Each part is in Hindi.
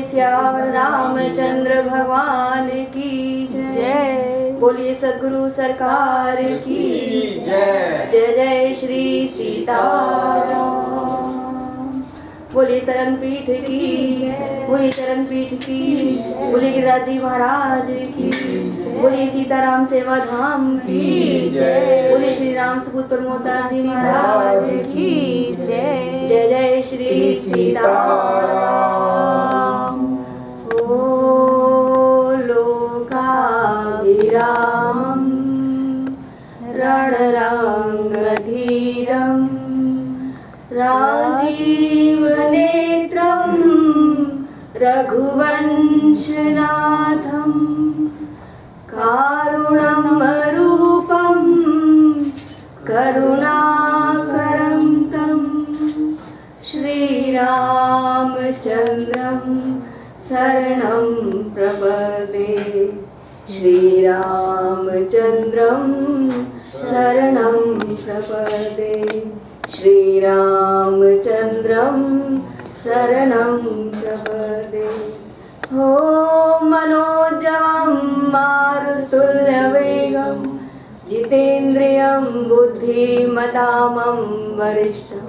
श्यावर रामचंद्र भगवान की जय। बोलिए सद्गुरु सरकार की जय। जय जय श्री सीताराम। बोलिए शरण पीठ की जय। बोलिए शरण पीठ की। बोलिए गिरिराज जी महाराज की। बोलिए सीताराम सेवा धाम की जय। बोलिए श्री राम सुपुत्र प्रमोदास जी महाराज की जय। जय जय श्री सीताराम। ओ लोकाभिरामं रणरङ्गधीरं राजीवनेत्रं रघुवंशनाथं कारुणमरूपं करुणाकरं तं श्रीरामचन्द्रं शरणं प्रपदे। श्रीरामचन्द्रं शरणं प्रपदे। श्रीरामचन्द्रं शरणं प्रपदे। हो मनोजवं मारुतुल्यवेगं जितेन्द्रियं बुद्धिमतामं वरिष्ठं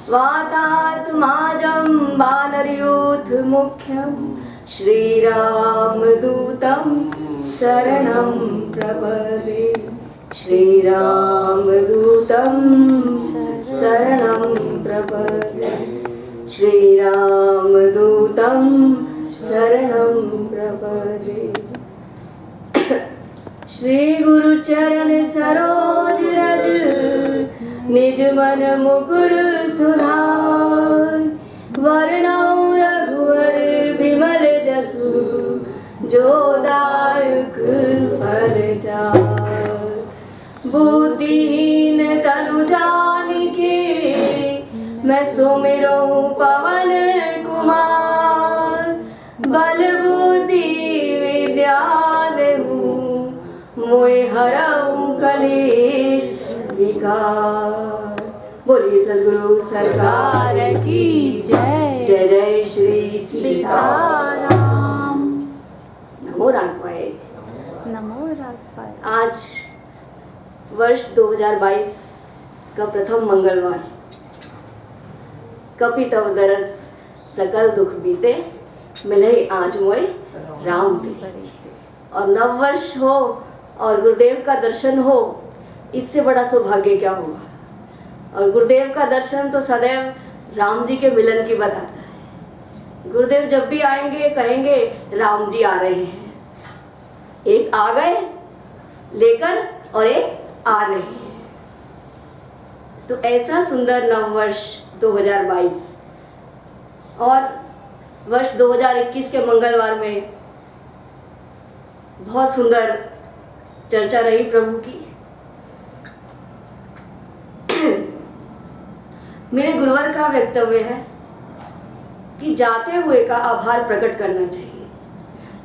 वातात्माजं वानरयूथमुख्यं श्रीरामदूतं शरणं प्रपदे। श्रीरामदूतं शरणं प्रपदे। श्रीरामदूतं शरणं प्रपदे। श्री गुरुचरण सरोज रज निज मन मुकुर सुधार। वरनौ रघुवर विमल जसु जो दायक फल चार। बुद्धिहीन तनु जानिके मैं सुमिरऊं पवन कुमार। बल बुद्धि विद्या देहु मोहि हरऊं कलेश विकार। बोलिए सद्गुरु सरकार की जय। जय जय श्री सीताराम। नमो राघवाय। नमो राघवाय। आज वर्ष 2022 का प्रथम मंगलवार। कपि तव दरस सकल दुख बीते मिले आज मोय राम प्रीते। और नववर्ष हो और गुरुदेव का दर्शन हो, इससे बड़ा सौभाग्य क्या होगा। और गुरुदेव का दर्शन तो सदैव राम जी के मिलन की बताता है। गुरुदेव जब भी आएंगे कहेंगे राम जी आ रहे हैं। एक आ गए लेकर और एक आ रहे हैं। तो ऐसा सुंदर नववर्ष 2022 और वर्ष 2021 के मंगलवार में बहुत सुंदर चर्चा रही प्रभु की। मेरे गुरुवर का वक्तव्य है कि जाते हुए का आभार प्रकट करना चाहिए।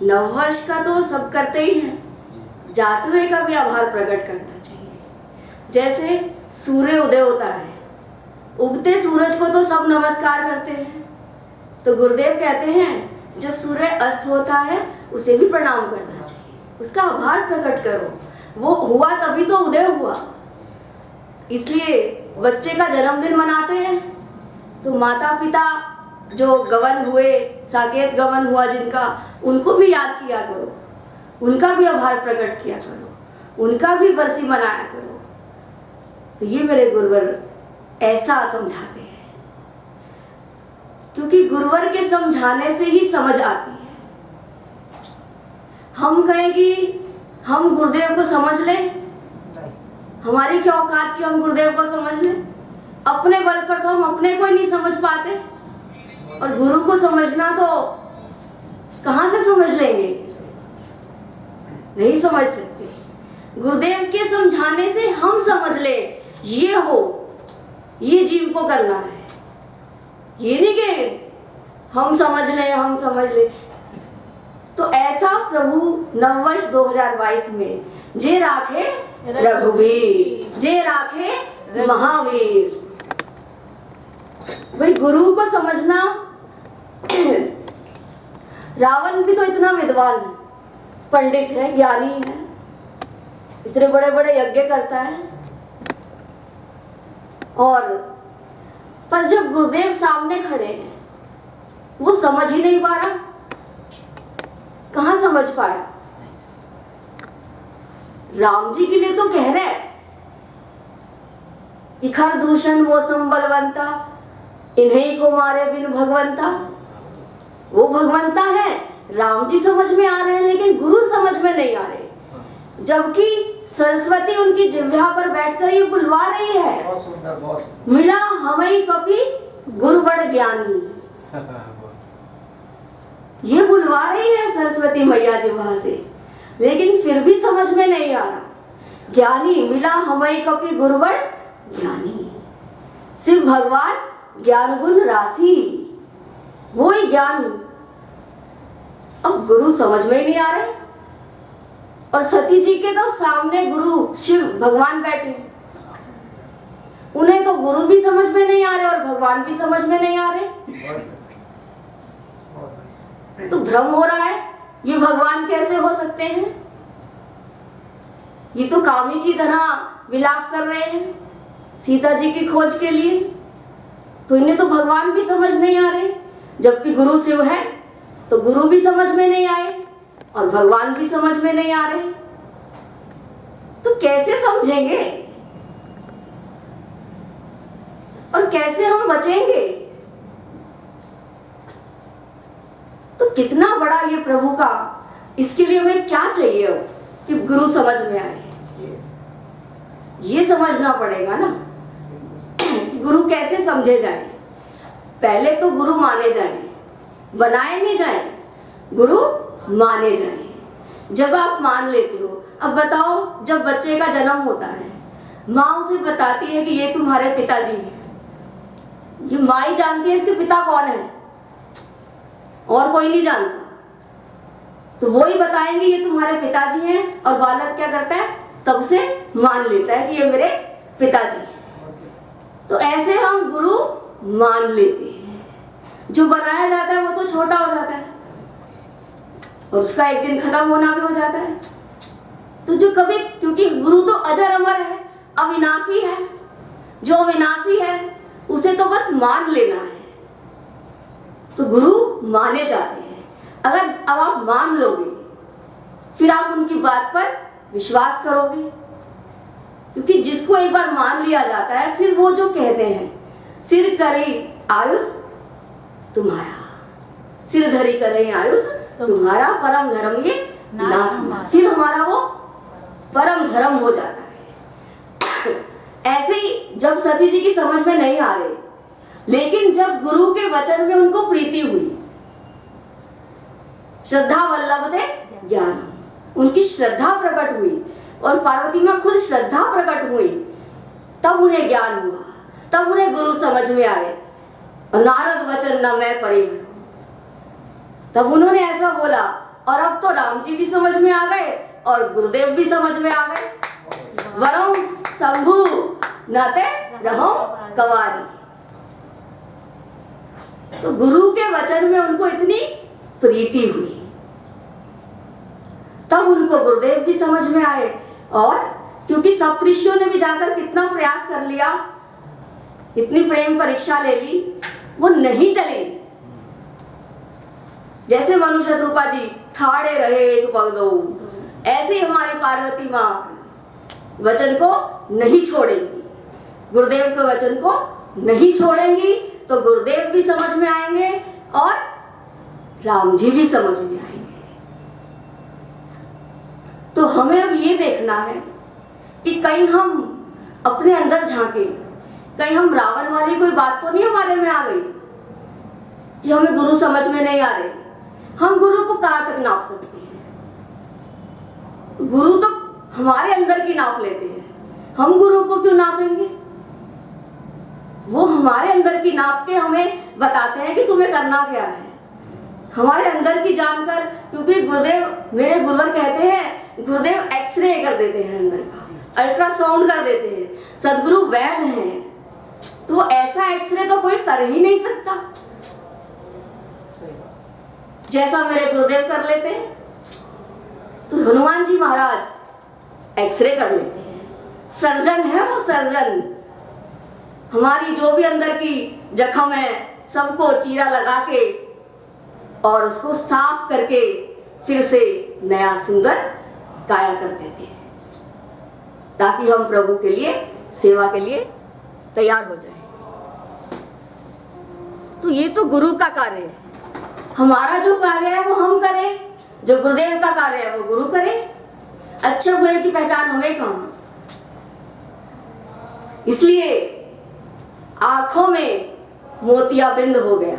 नववर्ष का तो सब करते ही हैं, जाते हुए का भी आभार प्रकट करना चाहिए। जैसे सूर्य उदय होता है, उगते सूरज को तो सब नमस्कार करते हैं, तो गुरुदेव कहते हैं जब सूर्य अस्त होता है उसे भी प्रणाम करना चाहिए, उसका आभार प्रकट करो। वो हुआ तभी तो उदय हुआ। इसलिए बच्चे का जन्मदिन मनाते हैं तो माता पिता जो गवन हुए, साकेत गवन हुआ जिनका, उनको भी याद किया करो, उनका भी आभार प्रकट किया करो, उनका भी बरसी मनाया करो। तो ये मेरे गुरुवर ऐसा समझाते हैं, क्योंकि गुरुवर के समझाने से ही समझ आती है। हम कहें कि हम गुरुदेव को समझ लें, हमारी क्या औकात कि हम गुरुदेव को समझ लें। अपने बल पर तो हम अपने को ही नहीं समझ पाते, और गुरु को समझना तो कहाँ से समझ लेंगे, नहीं समझ सकते। गुरुदेव के समझाने से हम समझ ले, ये हो, ये जीव को करना है। ये नहीं कि हम समझ लें, हम समझ लें। तो ऐसा प्रभु नववर्ष 2022 में जे राखे रघुवीर, जे राखे महावीर। भाई गुरु को समझना रावण भी तो इतना विद्वान है, पंडित है, ज्ञानी है, इतने बड़े बड़े यज्ञ करता है, और पर जब गुरुदेव सामने खड़े हैं वो समझ ही नहीं पा रहा। कहाँ समझ पाया? राम जी के लिए तो कह रहे हैं कि खर दूषण मौसम बलवंता, इन्हीं को मारे बिन भगवंता। वो भगवंता है, राम जी समझ में आ रहे हैं, लेकिन गुरु समझ में नहीं आ रहे। जबकि सरस्वती उनकी जिह्वा पर बैठकर ये बुलवा रही है, बहुत सुंदर, बहुत सुंदर। मिला हमें कपि गुरु बड़ ज्ञानी। ये बुलवा रही है सरस्वती मैया जिह्वा से, लेकिन फिर भी समझ में नहीं आ रहा। ज्ञानी मिला हमें कपि गुरु बड़ ज्ञानी। शिव भगवान ज्ञान गुण राशि, वो ही ज्ञान। अब गुरु समझ में ही नहीं आ रहे, और सती जी के तो सामने गुरु शिव भगवान बैठे, उन्हें तो गुरु भी समझ में नहीं आ रहे और भगवान भी समझ में नहीं आ रहे। तो भ्रम हो रहा है, ये भगवान कैसे हो सकते हैं? ये तो कामी की तरह विलाप कर रहे हैं सीता जी की खोज के लिए, तो इन्हें तो भगवान भी समझ नहीं आ रहे। जबकि गुरु शिव है तो गुरु भी समझ में नहीं आए और भगवान भी समझ में नहीं आ रहे, तो कैसे समझेंगे और कैसे हम बचेंगे? तो कितना बड़ा ये प्रभु का, इसके लिए हमें क्या चाहिए कि गुरु समझ में आए? ये समझना पड़ेगा ना कि गुरु कैसे समझे जाए। पहले तो गुरु माने जाए, बनाए नहीं जाए, गुरु माने जाए। जब आप मान लेते हो, अब बताओ, जब बच्चे का जन्म होता है, माँ उसे बताती है कि ये तुम्हारे पिताजी हैं। ये माँ ही जानती है इसके पिता कौन है, और कोई नहीं जानता। तो वो ही बताएंगे ये तुम्हारे पिताजी हैं, और बालक क्या करता है? तब से मान लेता है कि ये मेरे पिताजी हैं। तो ऐसे हम गुरु मान लेते हैं। जो बनाया जाता है वो तो छोटा हो जाता है और उसका एक दिन खत्म होना भी हो जाता है। तो जो कभी, क्योंकि गुरु तो अजर अमर है, अविनाशी है, जो अविनाशी है उसे तो बस मान लेना है। तो गुरु माने जाते हैं। अगर अब आप मान लोगे, फिर आप उनकी बात पर विश्वास करोगे, क्योंकि जिसको एक बार मान लिया जाता है, फिर वो जो कहते हैं, सिर करे आयुष तुम्हारा, सिर धरी करे आयुष तुम्हारा, परम धर्म ये नाथ, फिर हमारा वो परम धर्म हो जाता है। ऐसे ही जब सती जी की समझ में नहीं आ रहे, लेकिन जब गुरु के वचन में उनको प्रीति हुई, श्रद्धा वल्लभते ज्ञान, उनकी श्रद्धा प्रकट हुई और पार्वती में खुद श्रद्धा प्रकट हुई, तब उन्हें ज्ञान हुआ, तब उन्हें गुरु समझ में आए। और नारद वचन न मैं परिहर, तब उन्होंने ऐसा बोला। और अब तो राम जी भी समझ में आ गए और गुरुदेव भी समझ में आ गए। वरौ शंभु नाते रहो कवारी। तो गुरु के वचन में उनको इतनी प्रीति हुई, तब उनको गुरुदेव भी समझ में आए। और क्योंकि सप्तऋषियों ने भी जाकर कितना प्रयास कर लिया, इतनी प्रेम परीक्षा ले ली, वो नहीं टले। जैसे मनु शत्रुपा जी ठाड़े रहे एक पग दो, ऐसे ही हमारी पार्वती माँ वचन को नहीं छोड़ेंगी, गुरुदेव के वचन को नहीं छोड़ेंगी। तो गुरुदेव भी समझ में आएंगे और राम जी भी समझ में आएंगे। तो हमें अब ये देखना है कि कहीं हम अपने अंदर झांके, कहीं हम रावण वाली कोई बात तो नहीं हमारे में आ गई कि हमें गुरु समझ में नहीं आ रहे। हम गुरु को कहाँ तक नाप सकते हैं? गुरु तो हमारे अंदर की नाप लेते हैं, हम गुरु को क्यों नापेंगे? वो हमारे अंदर की नाप के हमें बताते हैं कि तुम्हें करना क्या है, हमारे अंदर की जानकर। क्योंकि गुरुदेव, मेरे गुरुवर कहते हैं, गुरुदेव एक्सरे कर देते हैं अंदर का, अल्ट्रासाउंड कर देते हैं, सदगुरु वैद्य हैं। तो ऐसा एक्सरे तो कोई कर ही नहीं सकता। जैसा मेरे गुरुदेव कर लेते हैं। तो हनुमान जी महाराज एक्सरे कर लेते हैं, सर्जन है वो, सर्जन। हमारी जो भी अंदर की जख्म है सबको चीरा लगा के और उसको साफ करके फिर से नया सुंदर काया कर देते हैं, ताकि हम प्रभु के लिए, सेवा के लिए तैयार हो जाएं। तो ये तो गुरु का कार्य है। हमारा जो कार्य है वो हम करें, जो गुरुदेव का कार्य है वो गुरु करे। अच्छे बुरे की पहचान हमें कहाँ। इसलिए आंखों में मोतियाबिंद हो गया।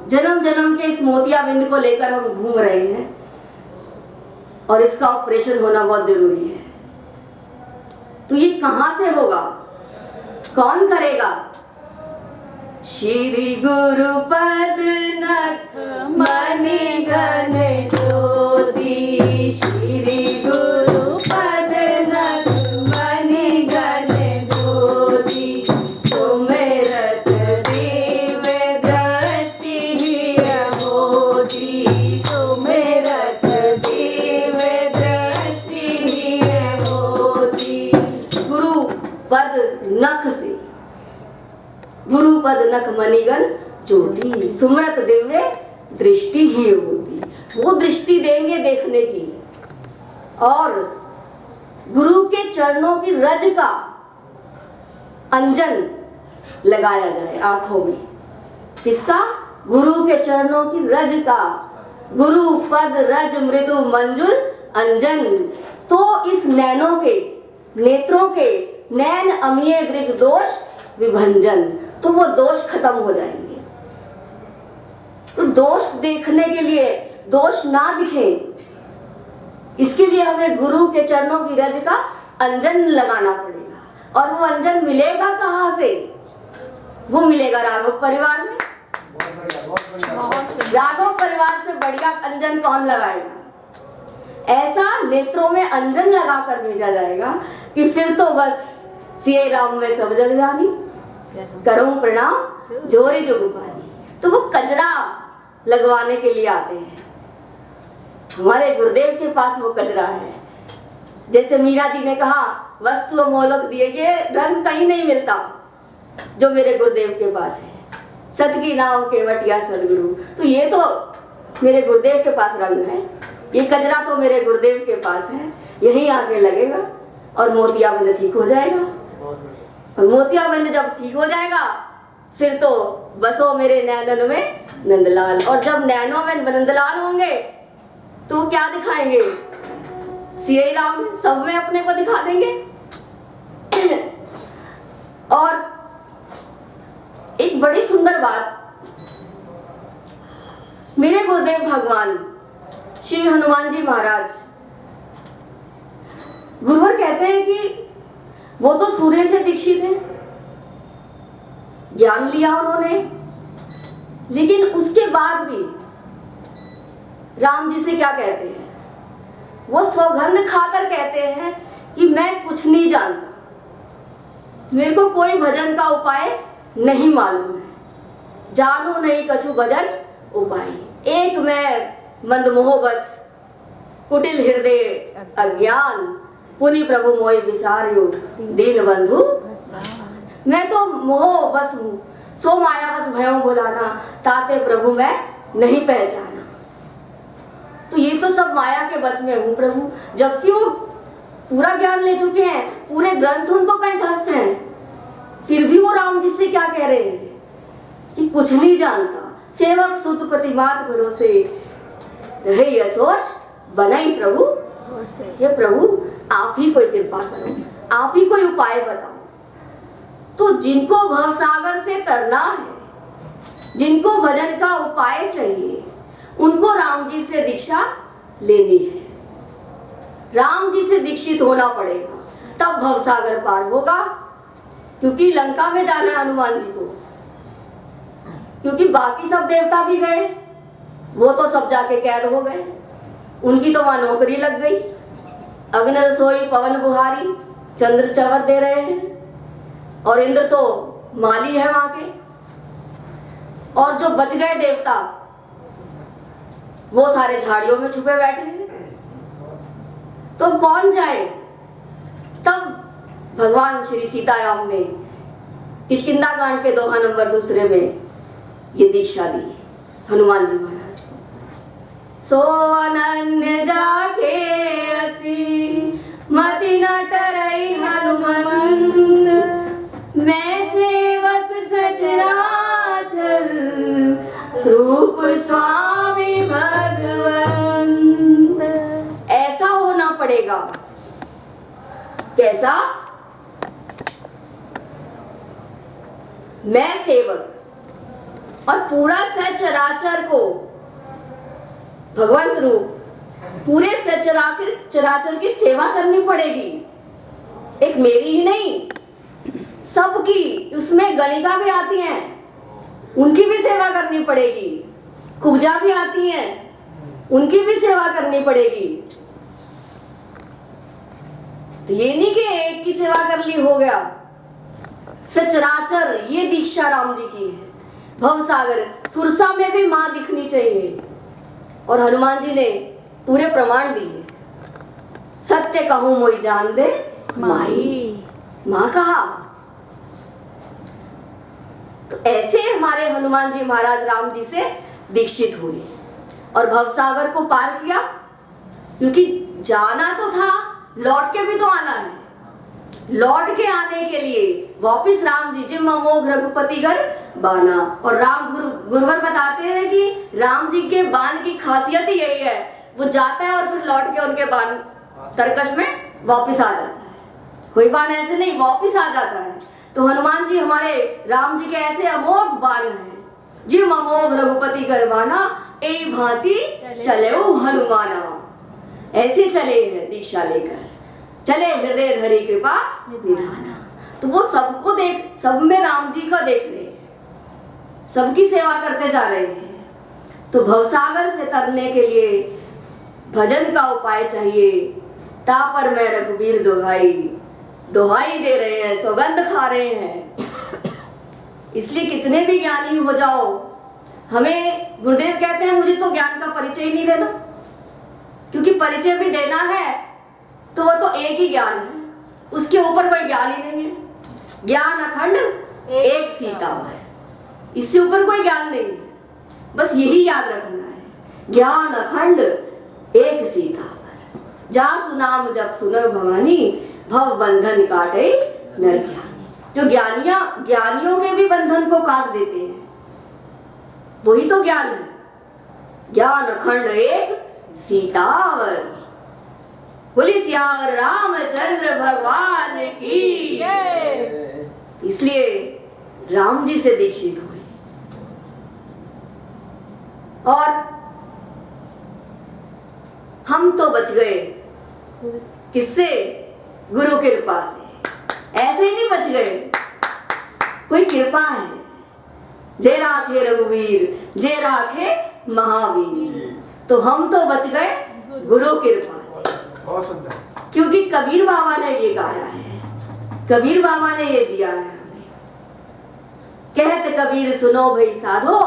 जन्म जन्म के इस मोतियाबिंद को लेकर हम घूम रहे हैं और इसका ऑपरेशन होना बहुत जरूरी है। तो ये कहां से होगा, कौन करेगा? श्री गुरुपद नख मणि घन ज्योति, श्री गुरुपद नख मणि घन ज्योति, सुमिरत दिव्य दृष्टि मोदी, सुमिरत दिव्य दृष्टि मोदी। गुरु पद नख से, गुरु पद नख मणिगण ज्योति, सुमरत दिव्य दृष्टि ही होती। वो दृष्टि देंगे देखने की, और गुरु के चरणों की रज का अंजन लगाया जाए आंखों में। किसका? गुरु के चरणों की रज का। गुरु पद रज मृदु मंजुल अंजन। तो इस नैनों के, नेत्रों के नैन अमीय दृग दोष विभंजन, तो वो दोष खत्म हो जाएंगे। तो दोष देखने के लिए, दोष ना दिखे, इसके लिए हमें गुरु के चरणों की रज का अंजन लगाना पड़ेगा। और वो अंजन मिलेगा कहाँ से? वो मिलेगा राघव परिवार में। राघव परिवार से बढ़िया अंजन कौन लगाएगा? ऐसा नेत्रों में अंजन लगाकर भेजा जाएगा कि फिर तो बस सिए राम में सब जग जानी, करूं प्रणाम जोरी जुग पानी। तो वो कजरा लगवाने के लिए आते हैं। हमारे गुरुदेव के पास वो कजरा है। जैसे मीरा जी ने कहा, वस्तु मोलक दिए, ये रंग कहीं नहीं मिलता जो मेरे गुरुदेव के पास है। सत की नाम केवटिया सदगुरु। तो ये तो मेरे गुरुदेव के पास रंग है, ये कजरा तो मेरे गुरुदेव के पास है। यहीं आके लगेगा और मोतियाबिंद ठीक हो जाएगा। और मोतियाबिंद जब ठीक हो जाएगा फिर तो बसो मेरे नैनन में नंदलाल। और जब नैनों में नंदलाल होंगे तो वो क्या दिखाएंगे? सिए राम सब में अपने को दिखा देंगे। और एक बड़ी सुंदर बात, मेरे गुरुदेव भगवान श्री हनुमान जी महाराज, गुरुवर कहते हैं कि वो तो सूर्य से दीक्षित है, ज्ञान लिया उन्होंने, लेकिन उसके बाद भी राम जी से क्या कहते हैं? वो सौगंध खाकर कहते हैं कि मैं कुछ नहीं जानता, मेरे को कोई भजन का उपाय नहीं मालूम है, जानू नहीं कछु भजन उपाय। एक मैं मंदमोह बस कुटिल हृदय अज्ञान, पुनि प्रभु मोहि विसार्यो दीन बंधु। मैं तो मोह बस हूँ, सो माया बस भयों भुलाना, ताते प्रभु मैं नहीं पहचाना। तो ये तो सब माया के बस में हूँ प्रभु, जबकि वो पूरा ज्ञान ले चुके हैं, पूरे ग्रंथ उनको कंठस्थ हैं, फिर भी वो राम जी से क्या कह रहे हैं कि कुछ नहीं जानता। सेवक सुत प्रतिमात भरोसे रहे यह सोच बनाई प्रभु। हे प्रभु आप ही कोई कृपा करो, आप ही कोई उपाय बताओ। तो जिनको भवसागर से तरना है, जिनको भजन का उपाय चाहिए, उनको राम जी से दीक्षा लेनी है। राम जी से दीक्षित होना पड़ेगा, तब भवसागर पार होगा। क्योंकि लंका में जाना है हनुमान जी को, क्योंकि बाकी सब देवता भी गए, वो तो सब जाके कैद हो गए, उनकी तो वहां नौकरी लग गई। अग्नि रसोई पवन बुहारी चंद्र चवर दे रहे हैं, और इंद्र तो माली है वहां के। और जो बच गए देवता वो सारे झाड़ियों में छुपे बैठे हैं। तो अब कौन जाए? तब भगवान श्री सीताराम ने किष्किंधा कांड के दोहा नंबर 2 में ये दीक्षा दी हनुमान जी महाराज को। सो अनन्य जाके असी मति न टरई हनुमंत, मैं सेवक सचराचर रूप स्वामी भगवंत। ऐसा होना पड़ेगा। कैसा? मैं सेवक और पूरा सचराचर को भगवंत रूप, पूरे सचराचर की सेवा करनी पड़ेगी। एक मेरी ही नहीं, सबकी। उसमें गणिका भी आती हैं, उनकी भी सेवा करनी पड़ेगी। कुब्जा भी आती हैं, उनकी भी सेवा करनी पड़ेगी। तो ये नहीं कि एक की सेवा कर ली हो गया। सचराचर, ये दीक्षा राम जी की है। भवसागर, सुरसा में भी माँ दिखनी चाहिए। और हनुमान जी ने पूरे प्रमाण दिए। सत्य कहूं मोई जान दे माई, माँ कहा। तो ऐसे हमारे हनुमान जी महाराज राम जी से दीक्षित हुए और भवसागर को पार किया। क्योंकि जाना तो था, लौट के भी तो आना है। लौट के आने के लिए वापिस राम जी जिम अमोघ रघुपति घर बाना। और राम गुरुवर बताते हैं कि राम जी के बाण की खासियत ही यही है, वो जाता है और फिर लौट के उनके बाण तरकश में वापिस आ जाता है। कोई बाण ऐसे नहीं, वापिस आ जाता है। तो हनुमान जी हमारे राम जी के ऐसे अमोघ बाण हैं। जिम अमोघ रघुपति घर बाना, ए भांति चले हनुमाना। ऐसे चले हैं दीक्षा लेकर, चले हृदय धरी कृपा निधाना। तो वो सबको देख, सब में राम जी का देख रहे हैं, सबकी सेवा करते जा रहे हैं। तो भवसागर से तरने के लिए भजन का उपाय चाहिए। ता पर मैं रघुवीर दोहाई, दोहाई दे रहे हैं, सौगंध खा रहे हैं। इसलिए कितने भी ज्ञानी हो जाओ, हमें गुरुदेव कहते हैं मुझे तो ज्ञान का परिचय ही नहीं देना। क्योंकि परिचय भी देना है तो वो तो एक ही ज्ञान है, उसके ऊपर कोई ज्ञान ही नहीं है। ज्ञान अखंड एक सीतावर, इससे ऊपर कोई ज्ञान नहीं है। बस यही याद रखना है, ज्ञान अखंड एक सीतावर। जा सुनाम जब सुनो भवानी, भव बंधन काटे नर ज्ञानी। जो ज्ञानियों के भी बंधन को काट देते हैं, वही तो ज्ञान है। ज्ञान अखंड एक सीतावर। बोली सियावर रामचंद्र भगवान की जय। इसलिए राम जी से दीक्षित हुए। और हम तो बच गए, किससे? गुरु कृपा से। ऐसे ही नहीं बच गए, कोई कृपा है। जय राखे रघुवीर, जय राखे महावीर। तो हम तो बच गए गुरु कृपा। क्योंकि कबीर बाबा ने ये गाया है, कबीर बाबा ने ये दिया है हमें। कहते कबीर सुनो भई साधो,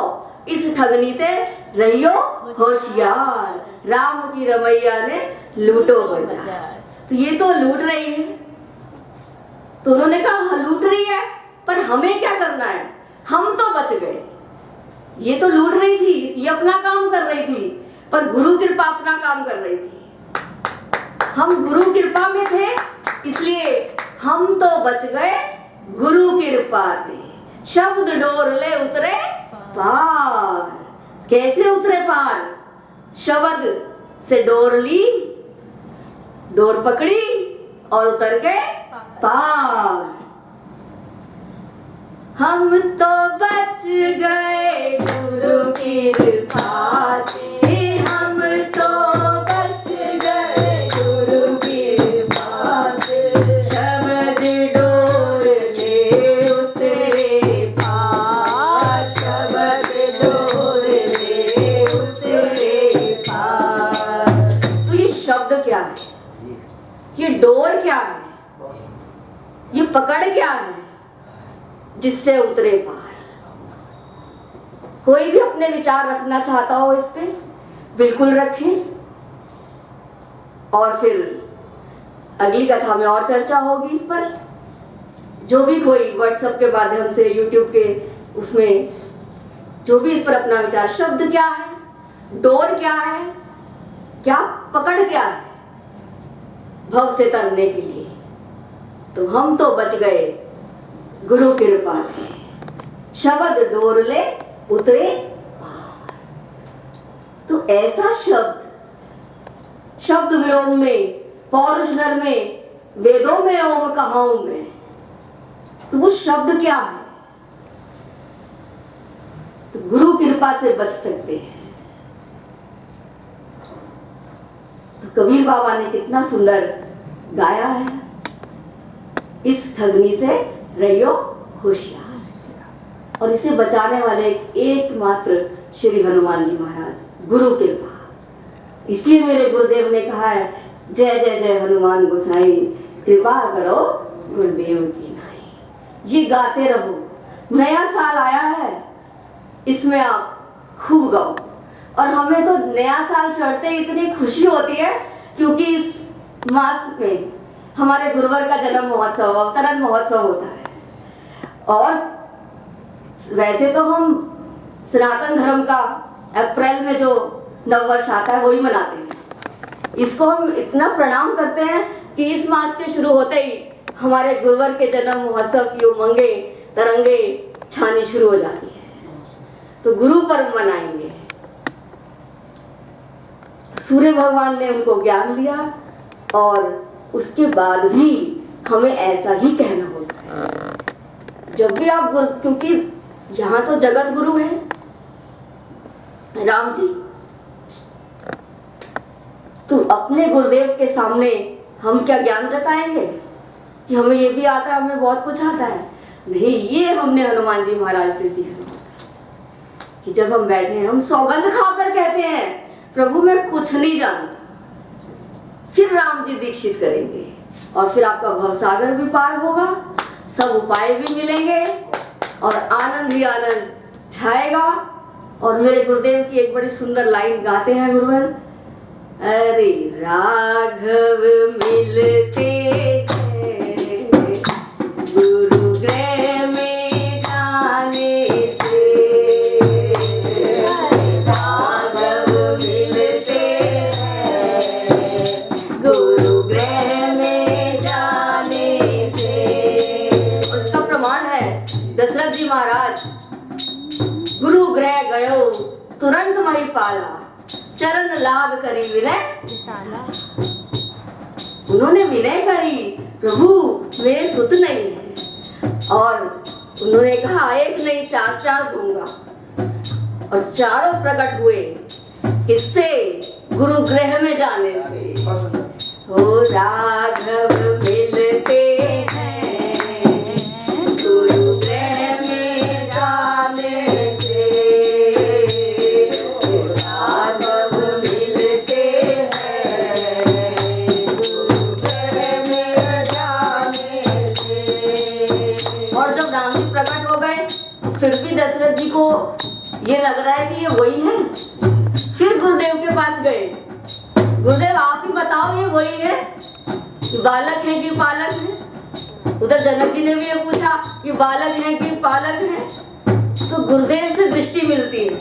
इस ठगनी ते रहियो होशियार। राम की रमैया ने लूटो बाजार। तो ये तो लूट रही है। तो उन्होंने कहा लूट रही है, पर हमें क्या करना है? हम तो बच गए। ये तो लूट रही थी, ये अपना काम कर रही थी, पर गुरु कृपा अपना काम कर रही थी। हम गुरु कृपा में थे, इसलिए हम तो बच गए गुरु कृपा थे। शब्द डोर ले उतरे पार। कैसे उतरे पार? शब्द से डोर ली, डोर पकड़ी और उतर के पार। हम तो बच गए गुरु कृपा से, हम तो बच गए गुरु कृपा से। शब्द डोर ले उतरे पार, शब्द डोर ले उतरे पार। तो ये शब्द क्या है? ये डोर क्या है? ये पकड़ क्या है जिससे उतरे पार? कोई भी अपने विचार रखना चाहता हो इस पे? बिल्कुल रखें। और फिर अगली कथा में और चर्चा होगी इस पर। जो भी कोई व्हाट्सएप के माध्यम से, यूट्यूब के उसमें जो भी इस पर अपना विचार, शब्द क्या है, डोर क्या है, क्या पकड़ क्या है भव से तरने के लिए, तो हम तो बच गए गुरु कृपा से। शब्द डोर ले उतरे पार। तो ऐसा शब्द व्योम में, पौरुष नर में, वेदों में ओम कहाऊं मैं, तो वो शब्द क्या है? तो गुरु कृपा से बच सकते हैं। तो कबीर बाबा ने कितना सुंदर गाया है, इस ठगनी से रहियो होशियार। और इसे बचाने वाले एकमात्र श्री हनुमान जी महाराज, गुरु कृपा। इसलिए मेरे गुरुदेव ने कहा है, जय जय जय हनुमान गोसाई, कृपा करो गुरुदेव की नाई। ये गाते रहो। नया साल आया है, इसमें आप खूब गाओ। और हमें तो नया साल चढ़ते इतनी खुशी होती है, क्योंकि इस मास में हमारे गुरुवर का जन्म महोत्सव, अवतरण महोत्सव होता है। और वैसे तो हम सनातन धर्म का अप्रैल में जो नववर्ष आता है वही मनाते हैं। इसको हम इतना प्रणाम करते हैं कि इस मास के शुरू होते ही हमारे गुरुवर के जन्म महोत्सव की उमंगे तरंगे छानी शुरू हो जाती है। तो गुरु पर्व मनाएंगे। सूर्य भगवान ने उनको ज्ञान दिया, और उसके बाद भी हमें ऐसा ही कहना होता है। जब भी आप गुरु, क्योंकि यहाँ तो जगत गुरु है राम जी, तो अपने गुरुदेव के सामने हम क्या ज्ञान जताएंगे कि हमें ये भी आता है, हमें बहुत कुछ आता है? नहीं, ये हमने हनुमान जी महाराज से सीखना होता है कि जब हम बैठे हैं, हम सौगंध खाकर कहते हैं प्रभु मैं कुछ नहीं जानता। फिर राम जी दीक्षित करेंगे, और फिर आपका भवसागर भी पार होगा, सब उपाय भी मिलेंगे, और आनंद ही आनंद छाएगा। और मेरे गुरुदेव की एक बड़ी सुंदर लाइन गाते हैं गुरुवर, अरे राघव मिलते हैं गुरु गृह में जाने से, राघव मिलते हैं गुरु गृह में जाने से। उसका प्रमाण है दशरथ जी महाराज, गुरु गृह गयो तुरंत महिपाला, चरण लाग करी विनय। उन्होंने विनय करी, प्रभु मेरे सुत नहीं है। और उन्होंने कहा एक नहीं चार दूंगा, और चारों प्रकट हुए। किससे? गुरु गृह में जाने से। हो राघव मिलते हैं गुरु गृह में जाने से, राघव मिलते हैं गुरु गृह में जाने से। और जब राम जी प्रकट हो गए, फिर भी दशरथ जी को ये लग रहा है कि ये वही है। फिर गुरुदेव के पास गए, गुरुदेव आप ही बताओ ये वही है, बालक है कि पालक है? उधर जनक जी ने भी ये पूछा कि बालक है कि पालक है? तो गुरुदेव से दृष्टि मिलती है।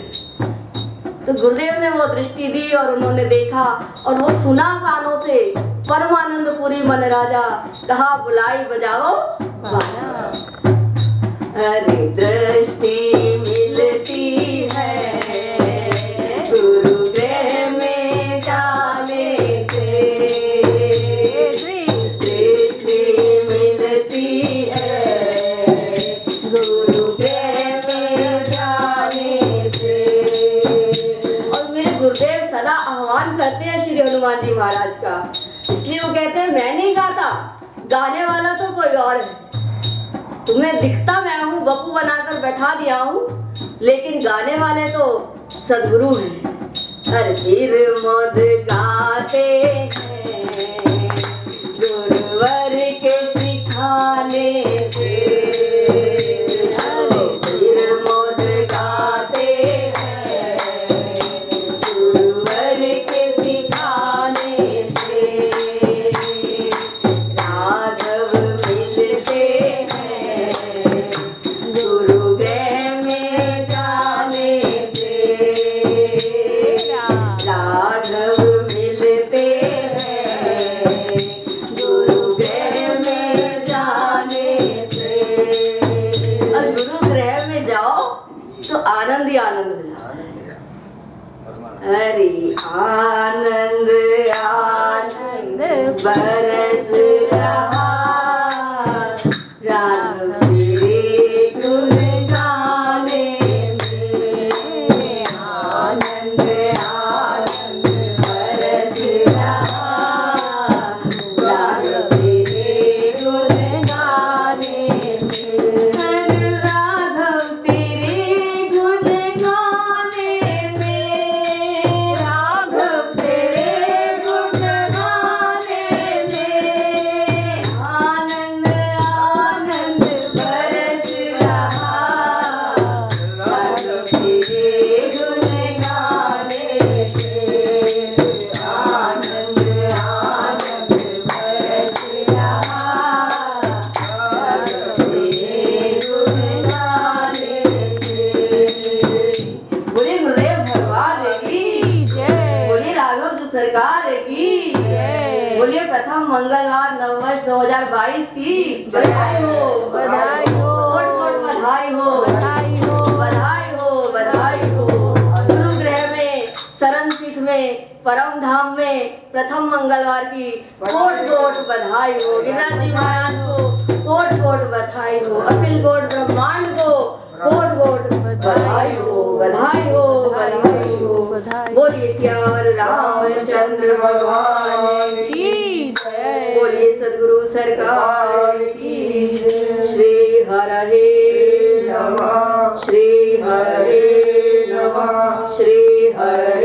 तो गुरुदेव ने वो दृष्टि दी, और उन्होंने देखा, और वो सुना कानों से, परमानंद पुरी मन राजा, कहा बुलाई बजाओ बाजा। अरे दृष्टि मिलती है गुरु गृह में जाने से, दृष्टि मिलती है गुरु गृह में जाने से। और मेरे गुरुदेव सदा आह्वान करते हैं श्री हनुमान जी महाराज का, इसलिए वो कहते हैं मैं नहीं गाता, गाने वाला तो कोई और है। तुम्हें दिखता मैं हूँ, बपू बनाकर बैठा दिया हूँ, लेकिन गाने वाले तो सदगुरु हैं। हर फिर मद गाते हैं गुरुवर के सिखाने से, हर फिर मद गाते हैं गुरुवर हरे आनंद आनंद बरस रहा, राघव तेरे गुण गाने में आनंद आनंद बरस रहा, राघव तेरे गुण गाने में, राघव तेरे गुण गाने में, राघव तेरे गुण गाने में आनंद आनंद बरस रहा, राघव तेरे गुण गाने में आनंद आनंद बरस रहा, राघव तेरे गुण गाने में। बोलिए गुरुदेव भगवान की जय। बोलिए राघव जो सरकार की जय। बोलिए प्रथम मंगलवार नववर्ष 2022 की बधाई हो, बधाई हो। कोट कोट बधाई हो, बधाई हो। बधाई हो, बधाई हो। गुरु गृह में, शरण पीठ में, परम धाम में प्रथम मंगलवार की कोट कोट बधाई हो। गिरिराज जी महाराज को कोट कोट बधाई हो। अखिल कोट ब्रह्मांड को कोट कोट बधाई हो, बधाई हो, बधाई हो। बोलिए सियावर रामचंद्र भगवान की जय। बोलिए सद्गुरु सरकार की। श्री हरे नमः, श्री हरे नमः, श्री हरे